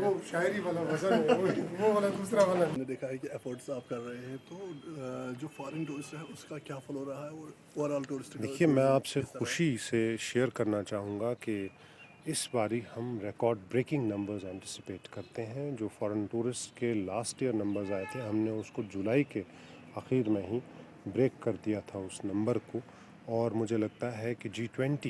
وہ شاعری والا وزن ہے وہ والا دوسرا والا. ہم نے دیکھا ہے کہ ایفرٹس آپ کر رہے ہیں, تو جو فارن ٹورسٹ ہے اس کا کیا فلو رہا ہے, اور اوور آل ٹورسٹ. دیکھیے, میں آپ سے خوشی سے شیئر کرنا چاہوں گا کہ اس باری ہم ریکارڈ بریکنگ نمبرز انٹیسپیٹ کرتے ہیں. جو فارن ٹورسٹ کے لاسٹ ایئر نمبرز آئے تھے, ہم نے اس کو جولائی کے آخر میں ہی بریک کر دیا تھا اس نمبر کو. اور مجھے لگتا ہے کہ G20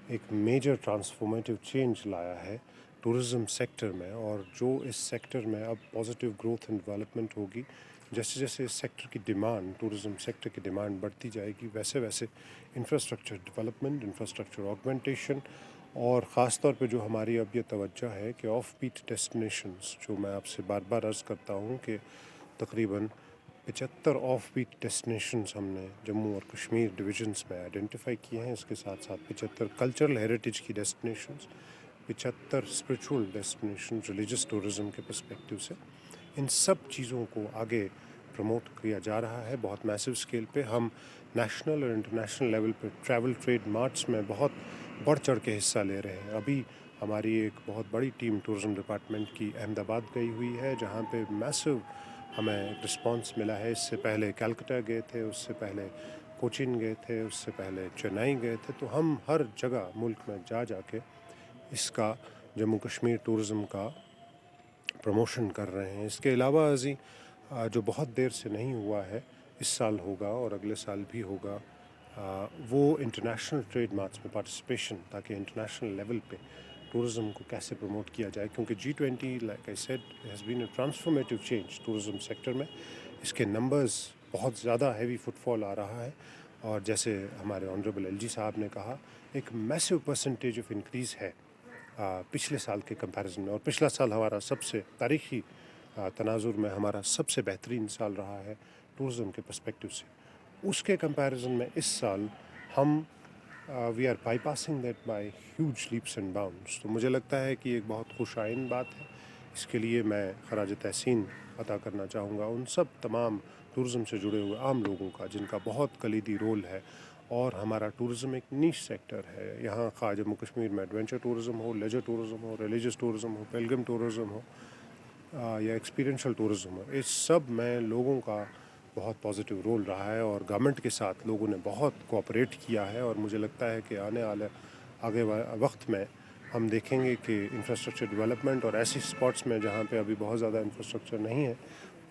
ایک میجر ٹرانسفارمیٹیو چینج لایا ہے ٹورزم سیکٹر میں, اور جو اس سیکٹر میں اب پازیٹیو گروتھ اینڈ ڈیولپمنٹ ہوگی, جیسے جیسے اس سیکٹر کی ڈیمانڈ, ٹورزم سیکٹر کی ڈیمانڈ بڑھتی جائے گی, ویسے ویسے انفراسٹرکچر ڈیولپمنٹ, انفراسٹرکچر آگمنٹیشن, اور خاص طور پہ جو ہماری اب یہ توجہ ہے کہ آف بیٹ ڈیسٹینیشنز, جو میں آپ سے بار بار عرض کرتا ہوں کہ تقریباً 75 آف بیٹ ڈیسٹینیشنز ہم نے جموں اور کشمیر ڈویژنس میں آئیڈینٹیفائی کیے ہیں. اس کے ساتھ ساتھ 75 کلچرل ہیریٹیج کی destinations, 75 spiritual destination religious tourism کے پرسپیکٹیو سے. ان سب چیزوں کو آگے پروموٹ کیا جا رہا ہے بہت میسو اسکیل پہ. ہم نیشنل اور انٹرنیشنل لیول پہ ٹریول ٹریڈ مارٹس میں بہت بڑھ چڑھ کے حصہ لے رہے ہیں. ابھی ہماری ایک بہت بڑی ٹیم ٹورزم ڈپارٹمنٹ کی احمد آباد گئی ہوئی ہے, جہاں پہ میسو ہمیں رسپانس ملا ہے. اس سے پہلے کلکتہ گئے تھے, اس سے پہلے کوچین گئے تھے, اس سے پہلے چنئی گئے تھے. تو ہم ہر جگہ ملک میں جا کے اس کا جموں کشمیر ٹورزم کا پروموشن کر رہے ہیں. اس کے علاوہ ازیں جو بہت دیر سے نہیں ہوا ہے, اس سال ہوگا اور اگلے سال بھی ہوگا, وہ انٹرنیشنل ٹریڈ مارٹس میں پارٹیسپیشن, تاکہ انٹرنیشنل لیول پہ ٹورزم کو کیسے پروموٹ کیا جائے. کیونکہ G20 like I said has been a transformative change tourism sector میں. اس کے نمبرز بہت زیادہ ہیوی فٹ فال آ رہا ہے, اور جیسے ہمارے آنریبل LG صاحب نے کہا, ایک میسو پرسنٹیج آف انکریز ہے پچھلے سال کے کمپیریزن میں. اور پچھلا سال ہمارا سب سے تاریخی تناظر میں ہمارا سب سے بہترین سال رہا ہے ٹورزم کے پرسپیکٹیو سے. اس کے کمپیریزن میں اس سال ہم we are by passing that by huge leaps and bounds. تو مجھے لگتا ہے کہ ایک بہت خوش آئند بات ہے. اس کے لیے میں خراج تحسین عطا کرنا چاہوں گا ان سب تمام ٹورزم سے جڑے ہوئے عام لوگوں کا, جن کا بہت کلیدی رول ہے. اور ہمارا ٹورزم ایک نیش سیکٹر ہے. یہاں خواہ جموں کشمیر میں ایڈونچر ٹورزم ہو, لیجر ٹورزم ہو, ریلیجس ٹورزم ہو, پیلگرم ٹورزم ہو, یا ایکسپیرینشل ٹورزم ہو, اس سب میں لوگوں کا بہت پازیٹیو رول رہا ہے, اور گورنمنٹ کے ساتھ لوگوں نے بہت کوآپریٹ کیا ہے. اور مجھے لگتا ہے کہ آگے وقت میں ہم دیکھیں گے کہ انفراسٹرکچر ڈیولپمنٹ اور ایسی اسپاٹس میں جہاں پہ ابھی بہت زیادہ انفراسٹرکچر نہیں ہے,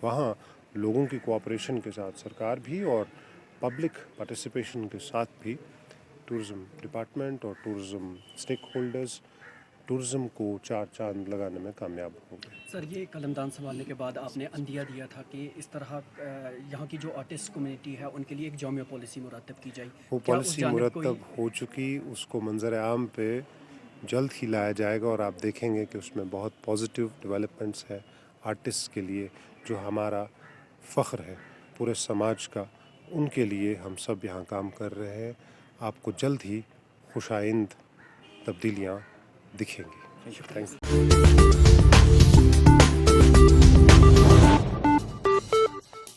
وہاں لوگوں کی کوآپریشن کے ساتھ سرکار بھی اور پبلک پارٹیسپیشن کے ساتھ بھی ٹورزم ڈپارٹمنٹ اور ٹورزم اسٹیک ہولڈرز ٹورزم کو چار چاند لگانے میں کامیاب ہوں گے. سر, یہ قلمدان سنبھالنے کے بعد آپ نے عندیہ دیا تھا کہ اس طرح یہاں کی جو آرٹسٹ کمیونٹی ہے ان کے لیے ایک جامع پالیسی مرتب کی جائے. وہ پالیسی مرتب ہو چکی, اس کو منظر عام پہ جلد ہی لایا جائے گا, اور آپ دیکھیں گے کہ اس میں بہت پازیٹیو ڈیولپمنٹس ہے آرٹسٹ کے لیے, جو ہمارا فخر ہے پورے سماج کا. ان کے لیے ہم سب یہاں کام کر رہے ہیں. آپ کو جلد ہی خوش آئند تبدیلیاں دکھیں گی. Thank you.